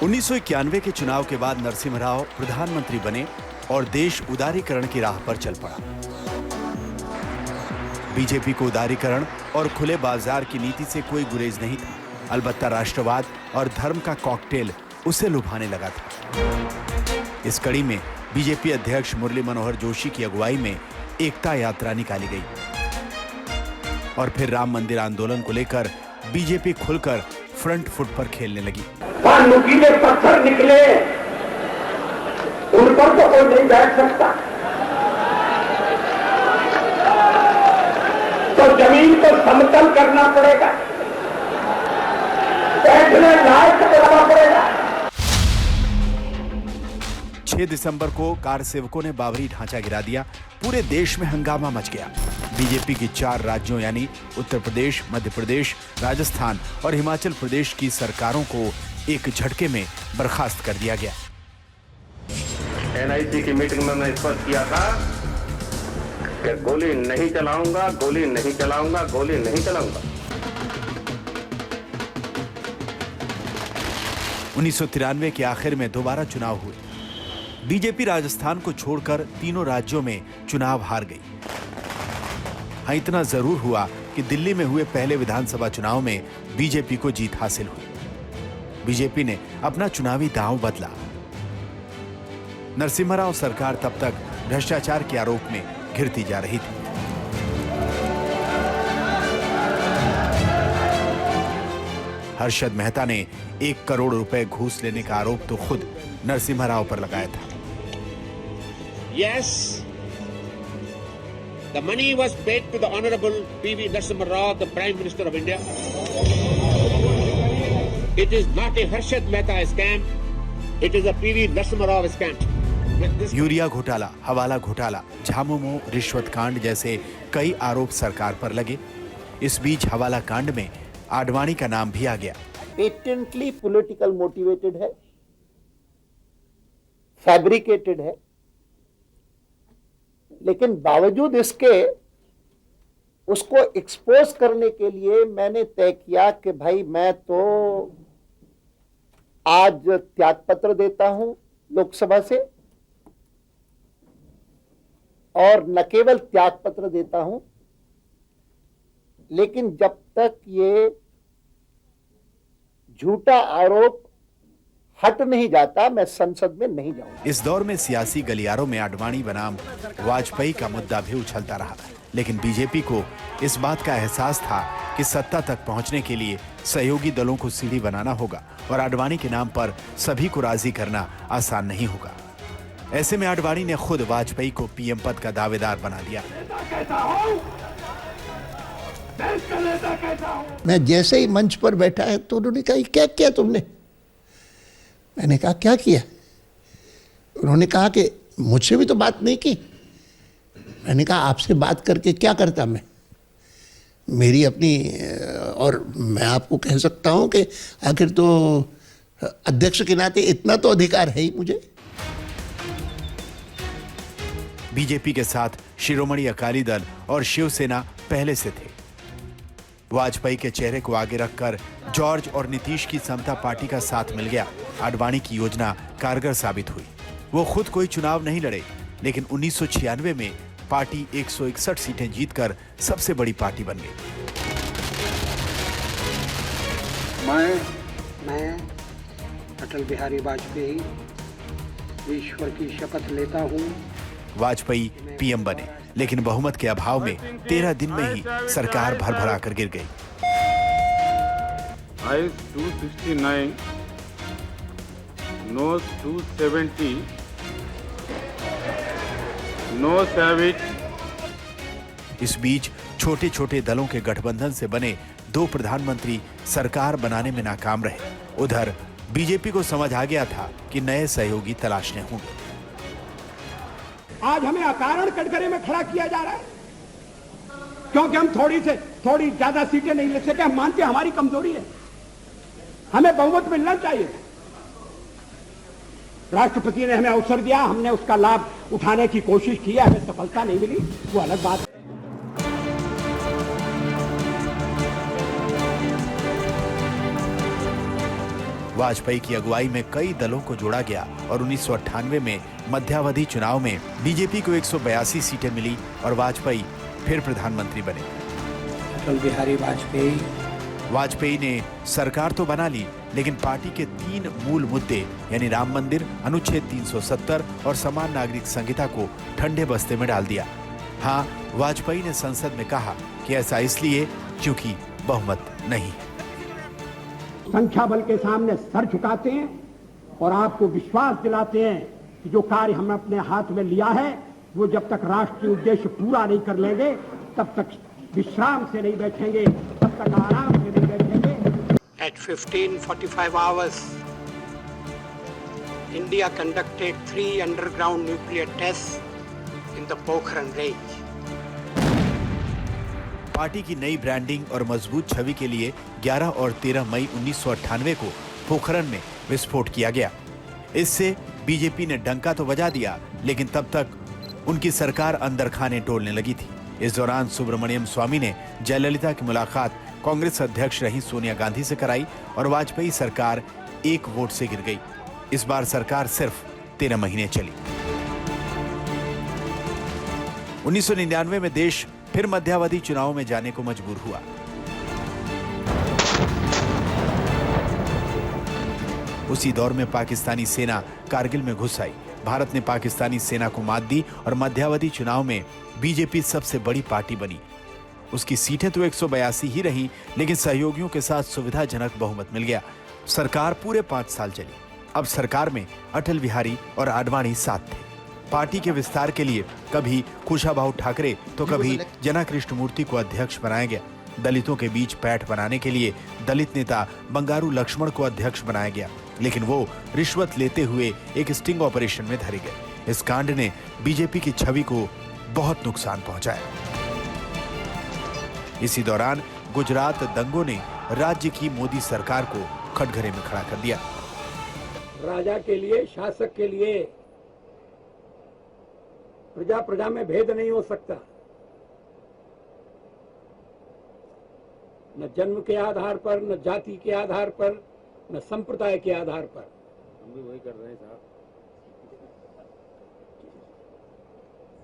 1991 के चुनाव के बाद नरसिम्हा राव प्रधानमंत्री बने और देश उदारीकरण की राह पर चल पड़ा। बीजेपी को उदारीकरण और खुले बाजार की नीति से कोई गुरेज नहीं था, अलबत्ता राष्ट्रवाद और धर्म का कॉकटेल उसे लुभाने लगा था। इस कड़ी में बीजेपी अध्यक्ष मुरली मनोहर जोशी की अगुवाई में एकता यात्रा निकाली गई और फिर राम मंदिर आंदोलन को लेकर बीजेपी खुलकर फ्रंट फुट पर खेलने लगी। नुकीले पत्थर निकले, उन पर तो कोई नहीं बैठ सकता, तो जमीन को समतल करना पड़ेगा, बैठने लायक बनाना पड़ेगा। 6 दिसंबर को कार सेवकों ने बाबरी ढांचा गिरा दिया। पूरे देश में हंगामा मच गया। बीजेपी की 4 राज्यों यानी उत्तर प्रदेश, मध्य प्रदेश, राजस्थान और हिमाचल प्रदेश की सरकारों को एक झटके में बर्खास्त कर दिया गया। एनआईसी की मीटिंग में मैं स्पष्ट किया था कि गोली नहीं चलाऊंगा, गोली नहीं चलाऊंगा, गोली नहीं चलाऊंगा। 1993 के आखिर में दोबारा चुनाव हुए। बीजेपी राजस्थान को छोड़कर तीनों राज्यों में चुनाव हार गई। हाँ, इतना जरूर हुआ कि दिल्ली में हुए पहले विधानसभा चुनाव में बीजेपी को जीत हासिल हुई। बीजेपी ने अपना चुनावी दांव बदला। नरसिम्हा राव सरकार तब तक भ्रष्टाचार के आरोप में घिरती जा रही थी। हर्षद मेहता ने 1 करोड़ रुपए घूस लेने का आरोप तो खुद नरसिम्हा राव पर लगाया था। Yes, the money was paid to the Honorable P.V. Narasimha Rao, the Prime Minister of India. It is not a Harshad Mehta scam. It is a P.V. Narasimha Rao scam. Urea घोटाला, हवाला घोटाला, झामुमो रिश्वत कांड जैसे कई आरोप सरकार पर लगे। इस बीच हवाला कांड में आडवाणी का नाम भी आ गया। पेटेंटली पॉलिटिकल मोटिवेटेड है, फैब्रिकेटेड है, लेकिन बावजूद इसके उसको एक्सपोज करने के लिए मैंने तय किया कि भाई मैं तो आज त्यागपत्र देता हूं लोकसभा से, और न केवल त्यागपत्र देता हूं, लेकिन जब तक ये झूठा आरोप हट नहीं जाता मैं संसद में नहीं जाऊंगा। इस दौर में सियासी गलियारों में आडवाणी बनाम वाजपेयी का मुद्दा भी उछलता रहा, लेकिन बीजेपी को इस बात का एहसास था कि सत्ता तक पहुंचने के लिए सहयोगी दलों को सीढ़ी बनाना होगा और आडवाणी के नाम पर सभी को राजी करना आसान नहीं होगा। ऐसे में आडवाणी ने खुद वाजपेयी को पीएम पद का दावेदार बना दिया। मैं जैसे ही मंच पर बैठा है तो उन्होंने कहा क्या किया तुमने? मैंने कहा क्या किया? उन्होंने कहा कि मुझसे भी तो बात नहीं की। मैंने कहा आपसे बात करके क्या करता मैं? मेरी अपनी, और मैं आपको कह सकता हूं कि आखिर तो अध्यक्ष के नाते इतना तो अधिकार है ही मुझे। बीजेपी के साथ शिरोमणि अकाली दल और शिवसेना पहले से थे। वाजपेयी के चेहरे को आगे रखकर जॉर्ज और नीतीश की समता पार्टी का साथ मिल गया। आडवाणी की योजना कारगर साबित हुई। वो खुद कोई चुनाव नहीं लड़े, लेकिन 1996 में पार्टी 161 सीटें जीतकर सबसे बड़ी पार्टी बन गई। मैं अटल बिहारी वाजपेयी ईश्वर की शपथ लेता हूं। वाजपेयी पीएम बने, लेकिन बहुमत के अभाव में 13 दिन में ही सरकार भरभरा कर गिर गई। Ayes 269, Noes 270, No Savage। इस बीच छोटे छोटे दलों के गठबंधन से बने 2 प्रधानमंत्री सरकार बनाने में नाकाम रहे। उधर बीजेपी को समझ आ गया था कि नए सहयोगी तलाशने होंगे। आज हमें अकारण कटघरे में खड़ा किया जा रहा है क्योंकि हम थोड़ी ज्यादा सीटें नहीं ले सके। हम मानते हैं हमारी कमजोरी है, हमें बहुमत मिलना चाहिए। राष्ट्रपति ने हमें अवसर दिया, हमने उसका लाभ उठाने की कोशिश की है, हमें सफलता नहीं मिली, वो अलग बात है। वाजपेयी की अगुवाई में कई दलों को जोड़ा गया और 1998 में मध्यावधि चुनाव में बीजेपी को 182 सीटें मिली और वाजपेयी फिर प्रधानमंत्री बने। अटल बिहारी वाजपेयी ने सरकार तो बना ली, लेकिन पार्टी के 3 मूल मुद्दे यानी राम मंदिर, अनुच्छेद 370 और समान नागरिक संहिता को ठंडे बस्ते में डाल दिया। हाँ, वाजपेयी ने संसद में कहा कि ऐसा इसलिए क्योंकि बहुमत नहीं है। संख्या बल के सामने सर झुकाते हैं और आपको विश्वास दिलाते हैं कि जो कार्य हमने अपने हाथ में लिया है वो जब तक राष्ट्रीय उद्देश्य पूरा नहीं कर लेंगे तब तक विश्राम से नहीं बैठेंगे, तब तक आराम से नहीं बैठेंगे। At 15:45 hours, India conducted 3 underground nuclear tests in the Pokhran range. Party की नई ब्रांडिंग और मजबूत छवि के लिए 11 और 13 मई 1998 को पोखरण में विस्फोट किया गया। इससे बीजेपी ने डंका तो बजा दिया, लेकिन तब तक उनकी सरकार अंदर खाने टोलने लगी थी। इस दौरान सुब्रमण्यम स्वामी ने जयललिता की मुलाकात कांग्रेस अध्यक्ष रही सोनिया गांधी से कराई और वाजपेयी सरकार 1 वोट से गिर गई। इस बार सरकार सिर्फ 13 महीने चली। 1999 में देश फिर मध्यावधि चुनाव में जाने को मजबूर हुआ। उसी दौर में पाकिस्तानी सेना कारगिल में घुस आई। भारत ने पाकिस्तानी सेना को मात दी और मध्यावधि चुनाव में बीजेपी सबसे बड़ी पार्टी बनी। उसकी सीटें तो 182 ही रहीं, लेकिन सहयोगियों के साथ सुविधाजनक बहुमत मिल गया। सरकार पूरे 5 साल चली। अब सरकार में अटल बिहारी और आडवाणी साथ थे। पार्टी के विस्तार के लिए कभी कुशाभाऊ ठाकरे तो कभी जना कृष्णमूर्ति को अध्यक्ष बनाया गया। दलितों के बीच पैठ बनाने के लिए दलित नेता बंगारू लक्ष्मण को अध्यक्ष बनाया गया, लेकिन वो रिश्वत लेते हुए एक स्टिंग ऑपरेशन में धरे गए। इस कांड ने बीजेपी की छवि को बहुत नुकसान पहुंचाया। इसी दौरान गुजरात दंगों ने राज्य की मोदी सरकार को कटघरे में खड़ा कर दिया। राजा के लिए, शासक के लिए प्रजा प्रजा में भेद नहीं हो सकता। न जन्म के आधार पर, न जाति के आधार पर, न संप्रदाय के आधार पर। हम भी वही कर रहे हैं साहब।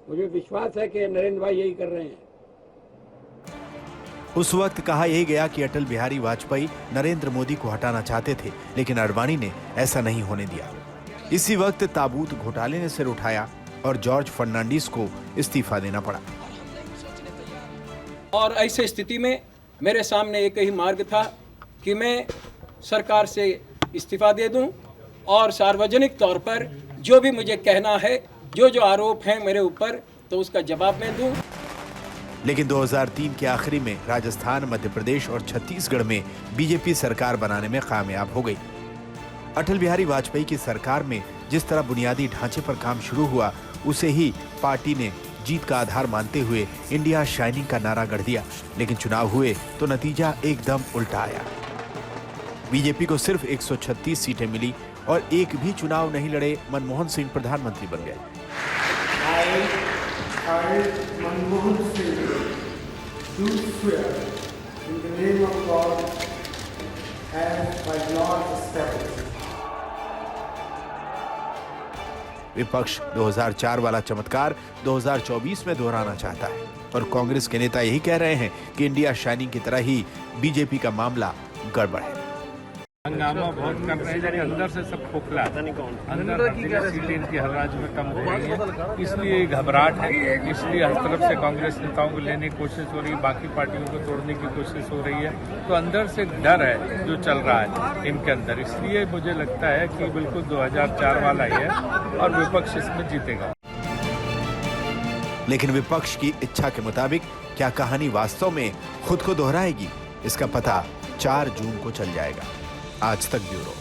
मुझे विश्वास है कि नरेंद्र भाई यही कर रहे हैं। उस वक्त कहा यही गया कि अटल बिहारी वाजपेयी नरेंद्र मोदी को हटाना चाहते थे, लेकिन आडवाणी ने ऐसा नहीं होने दिया। इसी वक्त ताबूत घोटाले ने सिर उठाया और जॉर्ज फर्नांडिस को इस्तीफा देना पड़ा। और ऐसी स्थिति में मेरे सामने एक ही मार्ग था कि मैं सरकार से इस्तीफा दे दूं और सार्वजनिक तौर पर जो भी मुझे कहना है, जो आरोप हैं मेरे ऊपर, तो उसका जवाब मैं दूं। लेकिन 2003 के आखिरी में राजस्थान, मध्य प्रदेश और छत्तीसगढ़ में बीजेपी सरकार बनाने में कामयाब हो गई। अटल बिहारी वाजपेयी की सरकार में जिस तरह बुनियादी ढांचे पर काम शुरू हुआ, उसे ही पार्टी ने जीत का आधार मानते हुए इंडिया शाइनिंग का नारा गढ़ दिया। लेकिन चुनाव हुए तो नतीजा एकदम उल्टा आया। बीजेपी को सिर्फ 136 सीटें मिली और एक भी चुनाव नहीं लड़े मनमोहन सिंह प्रधानमंत्री बन गए। विपक्ष 2004 वाला चमत्कार 2024 में दोहराना चाहता है और कांग्रेस के नेता यही कह रहे हैं कि इंडिया शाइनिंग की तरह ही बीजेपी का मामला गड़बड़ है। हंगामा बहुत कर रहे हैं, अंदर से सब खोखला, अंदर सीटें इनकी हर राज्य में कम हो रही है, इसलिए घबराहट है। इसलिए हर तरफ से कांग्रेस नेताओं को लेने की कोशिश हो रही है, बाकी पार्टियों को तोड़ने की कोशिश हो रही है। तो अंदर से डर है जो चल रहा है इनके अंदर। इसलिए मुझे लगता है कि बिल्कुल 2004 वाला ही है और विपक्ष इसमें जीतेगा। लेकिन विपक्ष की इच्छा के मुताबिक क्या कहानी वास्तव में खुद को दोहराएगी, इसका पता 4 जून को चल जाएगा। आज तक ब्यूरो।